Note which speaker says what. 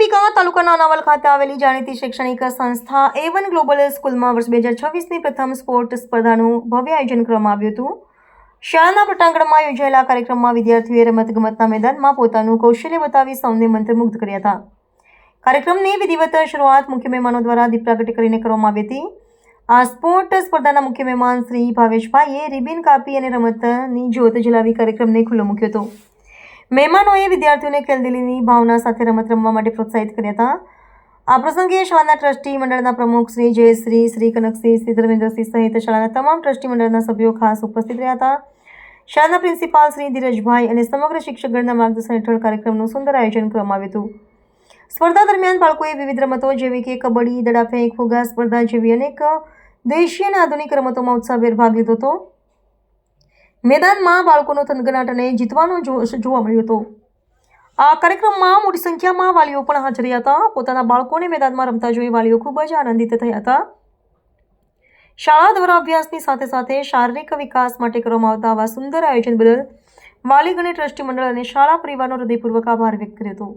Speaker 1: કૌશાંબિકા તાલુકાના અનાવલ ખાતે આવેલી જાણીતી શૈક્ષણિક સંસ્થા A1 ગ્લોબલ સ્કૂલમાં વર્ષ 2026ની પ્રથમ સ્પોર્ટ સ્પર્ધાનું ભવ્ય આયોજન કરવામાં આવ્યું હતું। શાળાના પટાંગણમાં યોજાયેલા કાર્યક્રમમાં વિદ્યાર્થીઓએ રમતગમતના મેદાનમાં પોતાનું કૌશલ્ય બતાવી સૌને મંત્રમુગ્ધ કર્યા હતા। કાર્યક્રમની વિધિવત શરૂઆત મુખ્ય મહેમાનો દ્વારા દીપ પ્રાગટ્ય કરીને કરવામાં આવી હતી। આ સ્પોર્ટ સ્પર્ધાના મુખ્ય મહેમાન શ્રી ભાવેશભાઈએ રિબિન કાપી અને રમતની જ્યોત જલાવી કાર્યક્રમને ખુલ્લો મૂક્યો હતો। મહેમાનોએ વિદ્યાર્થીઓને ખેલદિલીની ભાવના સાથે રમત રમવા માટે પ્રોત્સાહિત કર્યા હતા। આ પ્રસંગે શાળાના ટ્રસ્ટી મંડળના પ્રમુખ શ્રી જયશ્રી, શ્રી કનકસિંહ, શ્રી ધર્મેન્દ્રસિંહ સહિત શાળાના તમામ ટ્રસ્ટી મંડળના સભ્યો ખાસ ઉપસ્થિત રહ્યા હતા। શાળાના પ્રિન્સિપાલ શ્રી ધીરજભાઈ અને સમગ્ર શિક્ષકગણના માર્ગદર્શન હેઠળ કાર્યક્રમનું સુંદર આયોજન કરવામાં આવ્યું હતું। સ્પર્ધા દરમિયાન બાળકોએ વિવિધ રમતો જેવી કે કબડ્ડી, દડાફેંક, ફુગા સ્પર્ધા જેવી અનેક દેશી અને આધુનિક રમતોમાં ઉત્સાહભેર ભાગ લીધો હતો। મેદાનમાં બાળકોનો થનગનાટ અને જીતવાનો જોશ જોવા મળ્યો હતો। આ કાર્યક્રમમાં મોટી સંખ્યામાં વાલીઓ પણ હાજર રહ્યા હતા। પોતાના બાળકોને મેદાનમાં રમતા જોઈ વાલીઓ ખૂબ જ આનંદિત થયા હતા। શાળા દ્વારા અભ્યાસની સાથે સાથે શારીરિક વિકાસ માટે કરવામાં આવતા આવા સુંદર આયોજન બદલ વાલીગણે ટ્રસ્ટી મંડળ અને શાળા પરિવારનો હૃદયપૂર્વક આભાર વ્યક્ત કર્યો હતો।